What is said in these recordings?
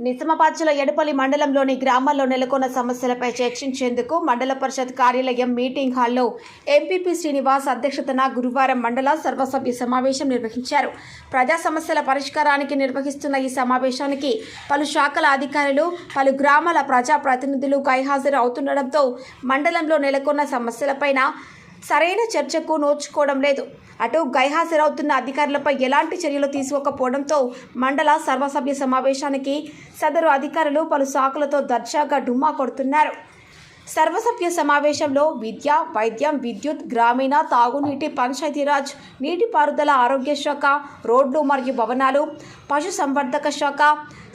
నిజామాబాద్ జిల్లా ఎడపల్లి మండలంలోని గ్రామాల్లో నెలకొన్న సమస్యలపై చర్చించేందుకు మండల పరిషత్ కార్యాలయం మీటింగ్ హాల్లో ఎంపీపీ శ్రీనివాస్ అధ్యక్షతన గురువారం మండల సర్వసభ్య సమావేశం నిర్వహించారు. ప్రజా సమస్యల పరిష్కారానికి నిర్వహిస్తున్న ఈ సమావేశానికి పలు శాఖల అధికారులు, పలు గ్రామాల ప్రజా ప్రతినిధులు గైహాజరు అవుతుండటంతో మండలంలో నెలకొన్న సమస్యలపైన సరైన చర్చకు నోచుకోవడం లేదు. అటు గైహాజరవుతున్న అధికారులపై ఎలాంటి చర్యలు తీసుకోకపోవడంతో మండల సర్వసభ్య సమావేశానికి సదరు అధికారులు పలు శాఖలతో దర్జాగా డుమ్మా కొడుతున్నారు. సర్వసభ్య సమావేశంలో విద్య, వైద్యం, విద్యుత్, గ్రామీణ, తాగునీటి, పంచాయతీరాజ్, నీటిపారుదల, ఆరోగ్య శాఖ, రోడ్లు మరియు భవనాలు, పశు సంవర్ధక శాఖ,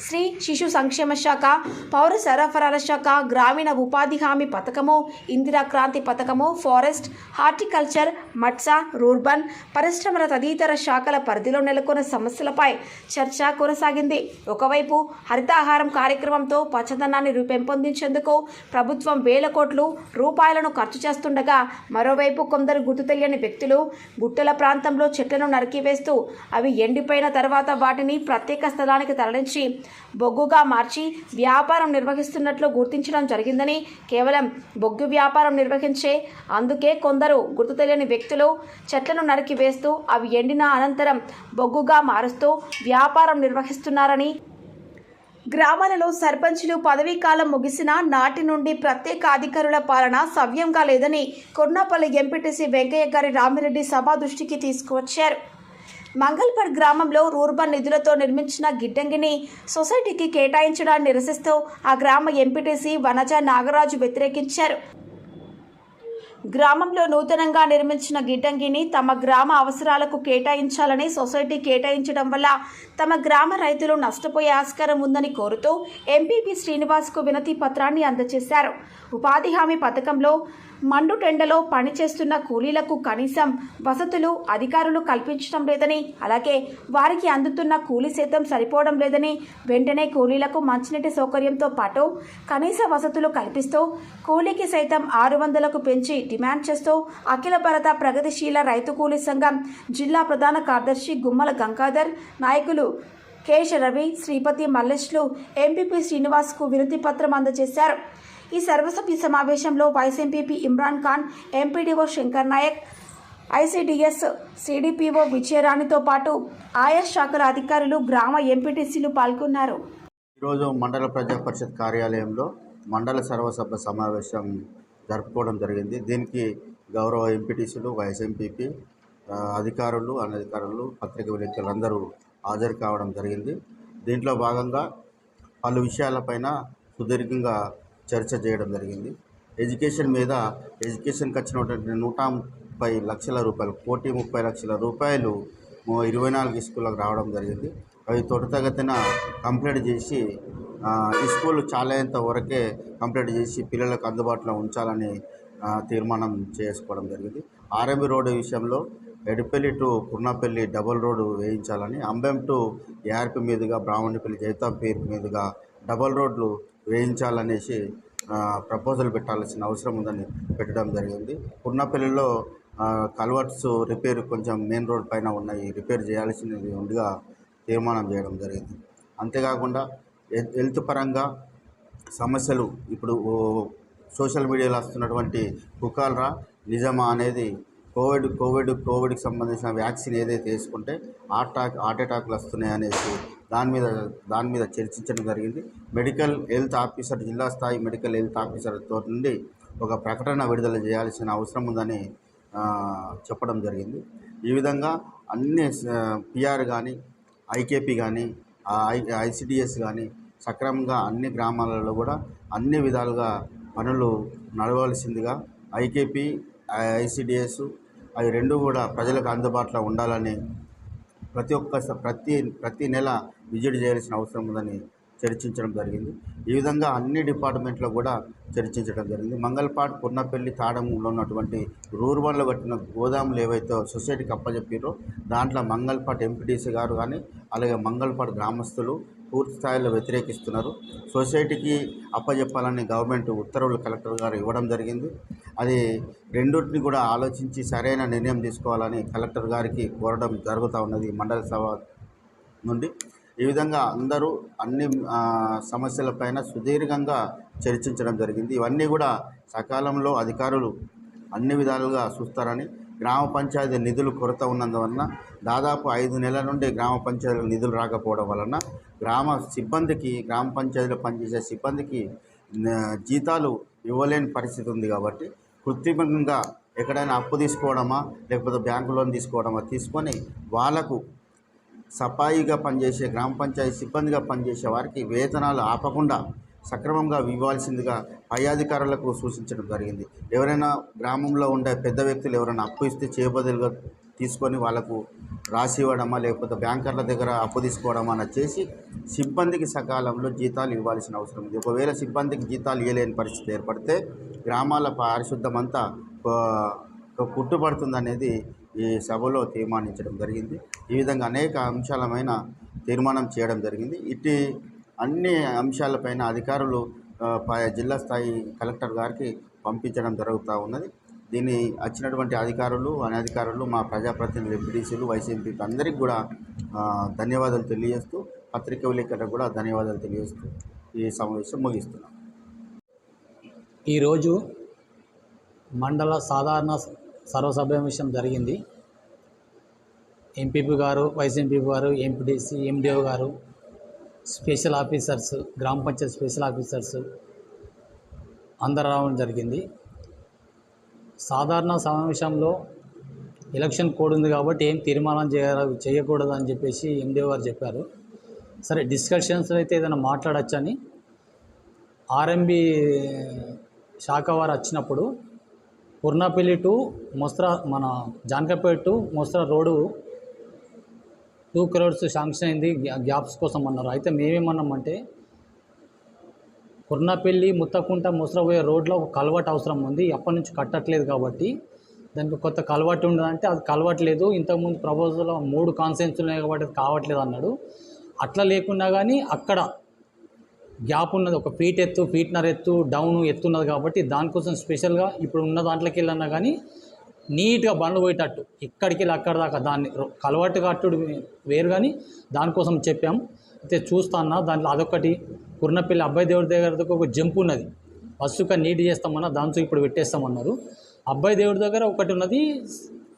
స్త్రీ శిశు సంక్షేమ శాఖ, పౌర సరఫరాల శాఖ, గ్రామీణ ఉపాధి హామీ పథకము, ఇందిరా క్రాంతి పథకము, ఫారెస్ట్, హార్టికల్చర్, మత్స్య, రూర్బన్, పరిశ్రమల తదితర శాఖల పరిధిలో నెలకొన్న సమస్యలపై చర్చ కొనసాగింది. ఒకవైపు హరితాహారం కార్యక్రమంతో పచ్చదనాన్ని పెంపొందించేందుకు ప్రభుత్వం వేల కోట్ల రూపాయలను ఖర్చు చేస్తుండగా, మరోవైపు కొందరు గుర్తు తెలియని వ్యక్తులు గుట్టల ప్రాంతంలో చెట్లను నరికివేస్తూ అవి ఎండిపోయిన తర్వాత వాటిని ప్రత్యేక స్థలానికి తరలించి బొగ్గుగా మార్చి వ్యాపారం నిర్వహిస్తున్నట్లు గుర్తించడం జరిగిందని, కేవలం బొగ్గు వ్యాపారం నిర్వహించే అందుకే కొందరు గుర్తు తెలియని వ్యక్తులు చెట్లను నరికివేస్తూ అవి ఎండిన అనంతరం బొగ్గుగా మారుస్తూ వ్యాపారం నిర్వహిస్తున్నారని, గ్రామాలలో సర్పంచులు పదవీ కాలం ముగిసిన నాటి నుండి ప్రత్యేక అధికారుల పాలన సవ్యంగా లేదని కొర్నాపల్లి ఎంపీటీసీ వెంకయ్య గారి రామిరెడ్డి సభ దృష్టికి తీసుకువచ్చారు. మంగల్పర్ గ్రామంలో రూర్బన్ నిధులతో నిర్మించిన గిడ్డంగిని సొసైటీకి కేటాయించడాన్ని నిరసిస్తూ ఆ గ్రామ ఎంపీటీసీ వనజ నాగరాజు వ్యతిరేకించారు. గ్రామంలో నూతనంగా నిర్మించిన గిడ్డంగిని తమ గ్రామ అవసరాలకు కేటాయించాలని, సొసైటీ కేటాయించడం వల్ల తమ గ్రామ రైతులు నష్టపోయే ఆస్కారం ఉందని కోరుతూ ఎంపీపీ శ్రీనివాస్కు వినతి పత్రాన్ని అందజేశారు. ఉపాధి హామీ పథకంలో మండుటెండలో పనిచేస్తున్న కూలీలకు కనీసం వసతులు అధికారులు కల్పించడం లేదని, అలాగే వారికి అందుతున్న కూలీ శాతం సరిపోవడం లేదని, వెంటనే కూలీలకు మంచినీటి సౌకర్యంతో పాటు కనీస వసతులు కల్పిస్తూ కూలీకి సైతం 600కు పెంచి డిమాండ్ చేస్తూ అఖిల భారత ప్రగతిశీల రైతు కూలీ సంఘం జిల్లా ప్రధాన కార్యదర్శి గుమ్మల గంగాధర్, నాయకులు కేశ రవి, శ్రీపతి మల్లేష్లు ఎంపీపీ శ్రీనివాస్కు వినతి పత్రం అందజేశారు. ఈ సర్వసభ్య సమావేశంలో vice MPP Imran Khan, MPDO Shankar Naik, ICDS CDPO విజయరాణితో పాటు ఆయా శాఖల అధికారులు, గ్రామ ఎంపీటీసీలు పాల్గొన్నారు. ఈరోజు మండల ప్రజా పరిషత్ కార్యాలయంలో మండల సర్వసభ్య సమావేశం జరుపుకోవడం జరిగింది. దీనికి గౌరవ ఎంపీటీసీలు, వైస్ ఎంపీపీ, అధికారులు, అనధికారులు, పత్రిక విలేకరులు అందరూ హాజరు కావడం జరిగింది. దీంట్లో భాగంగా పలు విషయాలపైన సుదీర్ఘంగా చర్చ చేయడం జరిగింది. ఎడ్యుకేషన్ మీద, ఎడ్యుకేషన్కి వచ్చినటువంటి 130 లక్షల రూపాయలు, 1,30 లక్షల రూపాయలు 24 స్కూళ్ళకు రావడం జరిగింది. అవి త్వరితగతిన కంప్లీట్ చేసి ఈ స్కూళ్ళు చాలేంత వరకే కంప్లీట్ చేసి పిల్లలకు అందుబాటులో ఉంచాలని తీర్మానం చేసుకోవడం జరిగింది. ఆర్ఎంబి రోడ్డు విషయంలో Edapalli to Kurnapalli double road వేయించాలని, అంబెం టు ఏఆర్పి మీదుగా బ్రాహ్మణిపల్లి జైతాంపేర్ మీదుగా డబుల్ రోడ్లు వేయించాలనేసి ప్రపోజల్ పెట్టాల్సిన అవసరం ఉందని పెట్టడం జరిగింది. కుర్నాపల్లిలో కల్వర్ట్స్ రిపేర్ కొంచెం మెయిన్ రోడ్ పైన ఉన్నాయి, రిపేర్ చేయాల్సినది ఉండిగా తీర్మానం చేయడం జరిగింది. అంతేకాకుండా హెల్త్ పరంగా సమస్యలు ఇప్పుడు సోషల్ మీడియాలో వస్తున్నటువంటి పుకార్రా నిజమా అనేది కోవిడ్కి సంబంధించిన వ్యాక్సిన్ ఏదైతే వేసుకుంటే హార్ట్ అటాక్లు వస్తున్నాయి అనేసి దాని మీద చర్చించడం జరిగింది. మెడికల్ హెల్త్ ఆఫీసర్, జిల్లా స్థాయి మెడికల్ హెల్త్ ఆఫీసర్తో నుండి ఒక ప్రకటన విడుదల చేయాల్సిన అవసరం ఉందని చెప్పడం జరిగింది. ఈ విధంగా అన్ని పిఆర్ కానీ, ఐకేపీ కానీ, ఐసిడిఎస్ కానీ సక్రమంగా అన్ని గ్రామాలలో కూడా అన్ని విధాలుగా పనులు నడవలసిందిగా ఐకేపీ, ఐసిడిఎస్ అవి రెండు కూడా ప్రజలకు అందుబాటులో ఉండాలని ప్రతి నెల విజిట్ చేయాల్సిన అవసరం ఉందని చర్చించడం జరిగింది. ఈ విధంగా అన్ని డిపార్ట్మెంట్లో కూడా చర్చించడం జరిగింది. మంగళపాడు, కుర్నపల్లి, తాడంలో ఉన్నటువంటి రూర్బన్లో కట్టిన గోదాములు ఏవైతే సొసైటీకి అప్పచెప్పారో దాంట్లో మంగళపాడు ఎంపీటీసీ గారు కానీ, అలాగే మంగళపాడు గ్రామస్తులు పూర్తి స్థాయిలో వ్యతిరేకిస్తున్నారు. సొసైటీకి అప్పచెప్పాలని గవర్నమెంట్ ఉత్తర్వులు కలెక్టర్ గారు ఇవ్వడం జరిగింది. అది రెండింటిని కూడా ఆలోచించి సరైన నిర్ణయం తీసుకోవాలని కలెక్టర్ గారికి కోరడం జరుగుతూ ఉన్నది మండల సభ నుండి. ఈ విధంగా అందరూ అన్ని సమస్యలపైన సుదీర్ఘంగా చర్చించడం జరిగింది. ఇవన్నీ కూడా సకాలంలో అధికారులు అన్ని విధాలుగా చూస్తారని, గ్రామ పంచాయతీ నిధులు కొరత ఉన్నందువలన దాదాపు 5 నెలల నుండి గ్రామ పంచాయతీలకు నిధులు రాకపోవడం వలన గ్రామ పంచాయతీలో పనిచేసే సిబ్బందికి జీతాలు ఇవ్వలేని పరిస్థితి ఉంది. కాబట్టి కృత్రిమంగా ఎక్కడైనా అప్పు తీసుకోవడమా లేకపోతే బ్యాంకు లోన్ తీసుకోవడమా తీసుకొని వాళ్ళకు సఫాయిగా పనిచేసే గ్రామ పంచాయతీ సిబ్బందిగా పనిచేసే వారికి వేతనాలు ఆపకుండా సక్రమంగా ఇవ్వాల్సిందిగా పై అధికారులకు సూచించడం జరిగింది. ఎవరైనా గ్రామంలో ఉండే పెద్ద వ్యక్తులు ఎవరైనా అప్పు ఇస్తే చేయబదులుగా తీసుకొని వాళ్ళకు రాసి ఇవ్వడమా లేకపోతే బ్యాంకర్ల దగ్గర అప్పు తీసుకోవడమా అని చేసి సిబ్బందికి సకాలంలో జీతాలు ఇవ్వాల్సిన అవసరం ఉంది. ఒకవేళ సిబ్బందికి జీతాలు ఇవ్వలేని పరిస్థితి ఏర్పడితే గ్రామాల పారిశుద్ధం అంతా పుట్టుబడుతుందనేది ఈ సభలో తీర్మానించడం జరిగింది. ఈ విధంగా అనేక అంశాలపైన తీర్మానం చేయడం జరిగింది. ఇటు అన్ని అంశాలపైన అధికారులు జిల్లా స్థాయి కలెక్టర్ గారికి పంపించడం జరుగుతూ ఉన్నది. దీన్ని వచ్చినటువంటి అధికారులు అనధికారులు మా ప్రజాప్రతినిధులు ఎంపీటీసీలు వైసీపీ అందరికీ కూడా ధన్యవాదాలు తెలియజేస్తూ పత్రికా విలేకరులకు కూడా ధన్యవాదాలు తెలియజేస్తూ ఈ సమావేశం ముగిస్తున్నాం. ఈరోజు మండల సాధారణ సర్వసమావేశం జరిగింది. ఎంపీపీ గారు, వైస్ ఎంపీపీ గారు, ఎంపీటీసీ, ఎండిఓ గారు, స్పెషల్ ఆఫీసర్స్, గ్రామ పంచాయతీ స్పెషల్ ఆఫీసర్స్ అందరూ రావడం జరిగింది. సాధారణ సమావేశంలో ఎలక్షన్ కోడ్ ఉంది కాబట్టి ఏం తీర్మానం చేయకూడదు అని చెప్పేసి ఎండిఓ గారు చెప్పారు. సరే డిస్కషన్స్ అయితే ఏదైనా మాట్లాడచ్చని ఆర్ఎంబి శాఖ వారు వచ్చినప్పుడు కుర్నాపల్లి టు మోస్త్రా మన Janakapeta to మోస్త్రా road 2 crores sanction అయింది గ్యాప్స్ కోసం అన్నారు. అయితే మేమేమన్నామంటే కుర్నాపల్లి ముత్తకుంట మోస్త్రా పోయే రోడ్లో ఒక కల్వర్ట్ అవసరం ఉంది, అప్పటి నుంచి కట్టట్లేదు కాబట్టి దానికి కొత్త కల్వర్ట్ ఉండదంటే అది కల్వర్ట్ లేదు. ఇంతకుముందు ప్రపోజల్లో 3 కాన్సెన్స్లు ఉన్నాయి కాబట్టి అది కావట్లేదు అన్నాడు. అట్లా లేకున్నా కానీ అక్కడ గ్యాప్ ఉన్నది, ఒక ఫీట్నర ఎత్తు డౌన్ ఎత్తున్నది కాబట్టి దానికోసం స్పెషల్గా ఇప్పుడు ఉన్న దాంట్లోకి వెళ్ళన్నా కానీ నీట్గా బండ్లు పోయేటట్టు ఇక్కడికి వెళ్ళి అక్కడ దాకా దాన్ని కలవాటు కట్టుడు వేరు కానీ దానికోసం చెప్పాం. అయితే చూస్తాన్నా దాంట్లో అదొకటి కుర్నపల్లి అబ్బాయి దేవుడి దగ్గర ఒక జంప్ ఉన్నది, బస్సుగా నీట్ చేస్తామన్నా దాంతో ఇప్పుడు పెట్టేస్తామన్నారు. అబ్బాయి దేవుడి దగ్గర ఒకటి ఉన్నది,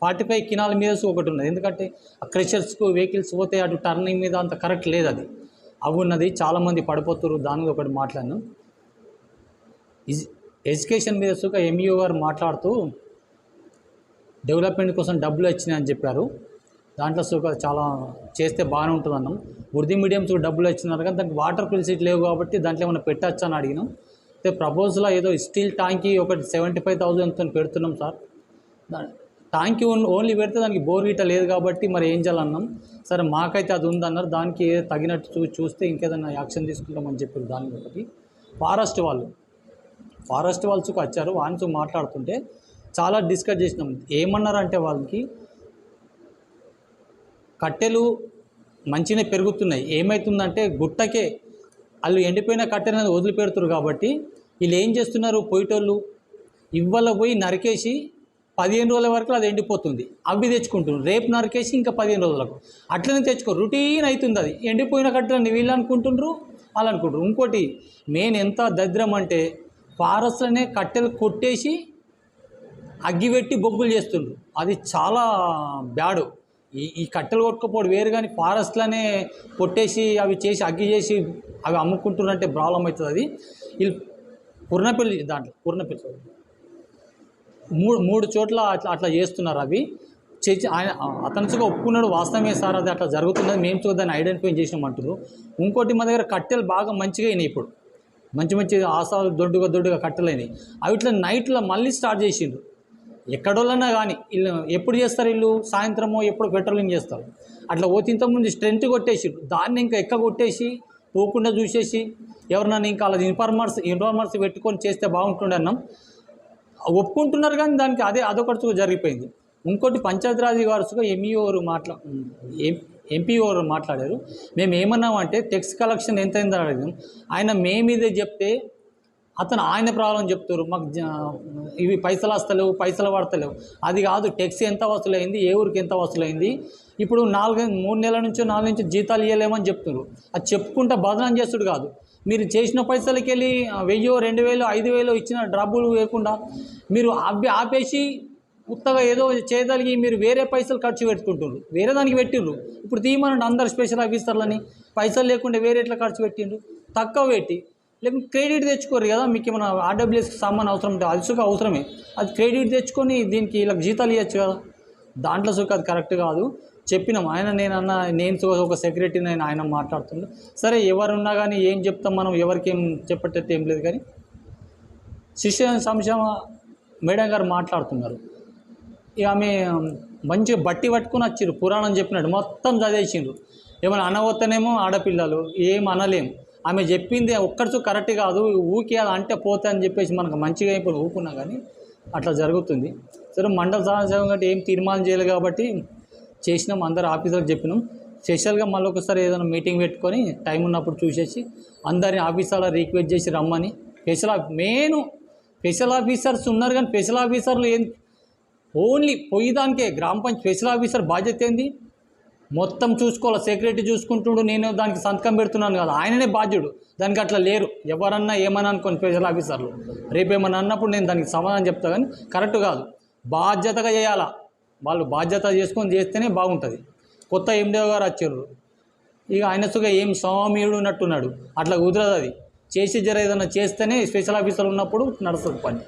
45 కినాల మీదస్ ఒకటి ఉన్నది. ఎందుకంటే ఆ క్రెషర్స్కు వెహికల్స్ పోతే అటు టర్నింగ్ మీద అంత కరెక్ట్ లేదు, అది అవి ఉన్నది. చాలామంది పడిపోతారు, దాని ఒకటి మాట్లాడినాం. ఎడ్యుకేషన్ మీద సుఖ ఎంఈఓ గారు మాట్లాడుతూ డెవలప్మెంట్ కోసం డబ్బులు వచ్చినాయి అని చెప్పారు. దాంట్లో సుఖ చాలా చేస్తే బాగానే ఉంటుంది అన్నాం. ఉర్దూ మీడియంస్ డబ్బులు వచ్చినారు కానీ దానికి వాటర్ ఫెసిలిటీ లేవు కాబట్టి దాంట్లో ఏమైనా పెట్టచ్చు అని అడిగినాం. అయితే ప్రపోజల్ ఏదో స్టీల్ ట్యాంకీ ఒకటి 75,000 పెడుతున్నాం సార్. ట్యాంకీ ఓన్లీ పెడితే దానికి బోర్ గీట లేదు కాబట్టి మరి ఏం చేయాలన్నాం. సరే మాకైతే అది ఉందన్నారు, దానికి తగినట్టు చూస్తే ఇంకేదైనా యాక్షన్ తీసుకుంటామని చెప్పారు. దానికి ఒకటి ఫారెస్ట్ వాళ్ళు వచ్చారు, వాళ్ళతో మాట్లాడుతుంటే చాలా డిస్కస్ చేసినాం. ఏమన్నారంటే వాళ్ళకి కట్టెలు మంచిగా పెరుగుతున్నాయి, ఏమవుతుందంటే గుట్టకే వాళ్ళు ఎండిపోయిన కట్టెలను వదిలిపెడుతున్నారు కాబట్టి వీళ్ళు ఏం చేస్తున్నారు, పోయేటోళ్ళు ఇవ్వాల పోయి నరికేసి 15 రోజుల వరకు అది ఎండిపోతుంది, అవి తెచ్చుకుంటున్నారు. రేపు నరికేసి ఇంకా 15 రోజులకు అట్లనే తెచ్చుకో, రొటీన్ అవుతుంది. అది ఎండిపోయిన కట్టెలని వీళ్ళు అనుకుంటున్నారు, వాళ్ళు అనుకుంటారు. ఇంకోటి మెయిన్ ఎంత దరిద్రం అంటే ఫారెస్ట్లోనే కట్టెలు కొట్టేసి అగ్గిపెట్టి బొగ్గులు చేస్తుండ్రు, అది చాలా బ్యాడు. ఈ కట్టెలు కొట్టుకోపోవడం వేరు కానీ ఫారెస్ట్లోనే కొట్టేసి అవి చేసి అగ్గి చేసి అవి అమ్ముకుంటున్నారంటే ప్రాబ్లం అవుతుంది. అది వీళ్ళు కుర్నపల్లి మూడు చోట్ల అట్లా చేస్తున్నారు. అవి చేసి ఆయన అతనుగా ఒప్పుకున్నాడు, వాస్తవమే సార్ అది అట్లా జరుగుతున్నది, మేము దాన్ని ఐడెంటిఫై చేసినామంటారు. ఇంకోటి మా దగ్గర కట్టెలు బాగా మంచిగా అయినాయి, ఇప్పుడు మంచి ఆసాలు దొడ్డుగా కట్టెలు అయినాయి. అవి ఇట్లా నైట్లో మళ్ళీ స్టార్ట్ చేసిండ్రు. ఎక్కడోళ్ళన్నా కానీ వీళ్ళు ఎప్పుడు చేస్తారు, వీళ్ళు సాయంత్రమో ఎప్పుడు పెట్రోలింగ్ చేస్తారు. అట్లా ఇంతకుముందు స్ట్రెంత్ కొట్టేసిండ్రు, దాన్ని ఇంకా ఎక్క కొట్టేసి పోకుండా చూసేసి ఎవరినైనా ఇంకా అలా ఇన్ఫార్మర్స్ పెట్టుకొని చేస్తే బాగుంటుండే అన్నాం. ఒప్పుకుంటున్నారు కానీ దానికి అదొకటి జరిగిపోయింది. ఇంకోటి పంచాయతీరాజ్ గారు ఎంపీఓ మాట్లాడారు. మేము ఏమన్నామంటే టెక్స్ కలెక్షన్ ఎంత అయిందో అడిగాం. ఆయన మే మీదే చెప్తే అతను ఆయన ప్రాబ్లం చెప్తారు, మాకు ఇవి పైసలు వస్తలేవు, పైసలు పడతలేవు. అది కాదు, ట్యాక్స్ ఎంత వసూలైంది, ఏ ఊరికి ఎంత వసూలైంది, ఇప్పుడు 3 నెలల నుంచో 4 నుంచి జీతాలు ఇవ్వలేమని చెప్తున్నారు. అది చెప్పుకుంటా బదనాం చేస్తుడు కాదు. మీరు చేసిన పైసలకి వెళ్ళి 1000, 2000, 5000 ఇచ్చిన డబ్బులు వేయకుండా మీరు ఆపేసి ఉత్తగా ఏదో చేయగలిగి మీరు వేరే పైసలు ఖర్చు పెట్టుకుంటున్నారు, వేరే దానికి పెట్టిర్రు. ఇప్పుడు తీయమనండి అందరు స్పెషల్ ఆఫీసర్లని, పైసలు లేకుండా వేరే ఎట్లా ఖర్చు పెట్టిండ్రు, తక్కువ పెట్టి. లేకపోతే క్రెడిట్ తెచ్చుకోరు కదా, మీకు ఏమైనా ఆర్డబ్ల్యూఎస్కి సామాన్ అవసరం ఉంటే అది సుఖ అవసరమే, అది క్రెడిట్ తెచ్చుకొని దీనికి ఇలా జీతాలు ఇవ్వచ్చు కదా. దాంట్లో సుఖ అది కరెక్ట్ కాదు. చెప్పినాం ఆయన, నేను ఒక సెక్రటరీని ఆయన మాట్లాడుతుండే. సరే ఎవరున్నా కానీ ఏం చెప్తాం మనం, ఎవరికి ఏం చెప్పేటట్టు ఏం లేదు. కానీ శిష్య సంక్షేమ మేడం గారు మాట్లాడుతున్నారు. ఇక ఆమె మంచిగా బట్టి పట్టుకుని వచ్చిర్రు, పురాణం చెప్పినట్టు మొత్తం చదివేసిండ్రు. ఏమైనా అనవద్దనేమో ఆడపిల్లలు ఏం అనలేం. ఆమె చెప్పింది ఒక్కడితో కరెక్ట్ కాదు, ఊకే అది అంటే పోతే అని చెప్పేసి మనకు మంచిగా ఇప్పుడు ఊకున్నా కానీ అట్లా జరుగుతుంది. సరే మండల సమావేశం కంటే ఏం తీర్మానం చేయలేదు కాబట్టి చేసినాం, అందరు ఆఫీసర్కి చెప్పినాం. స్పెషల్గా మళ్ళీ ఒకసారి ఏదైనా మీటింగ్ పెట్టుకొని టైం ఉన్నప్పుడు చూసేసి అందరిని ఆఫీసర్లు రిక్వెస్ట్ చేసి రమ్మని. స్పెషల్ ఆఫీసర్స్ ఉన్నారు కానీ స్పెషల్ ఆఫీసర్లు ఓన్లీ పోయేదానికే గ్రామ పంచాయతీ స్పెషల్ ఆఫీసర్ బాధ్యత ఏంది, మొత్తం చూసుకోవాలి. సెక్రటరీ చూసుకుంటుండు, నేను దానికి సంతకం పెడుతున్నాను కదా, ఆయననే బాధ్యుడు. దానికి అట్లా లేరు. ఎవరన్నా ఏమన్నా అనుకోని స్పెషల్ ఆఫీసర్లు రేపేమన్నా అన్నప్పుడు నేను దానికి సమాధానం చెప్తా, కానీ కరెక్ట్ కాదు. బాధ్యతగా చేయాలా, వాళ్ళు బాధ్యత చేసుకొని చేస్తేనే బాగుంటుంది. కొత్త ఎండిఓ గారు వచ్చారు, ఇక ఆయన సుగా ఏం స్వామియుడు ఉన్నట్టున్నాడు, అట్లా కుదరదు. అది చేసి ఏదైనా చేస్తేనే స్పెషల్ ఆఫీసర్ ఉన్నప్పుడు నడుస్తుంది పని.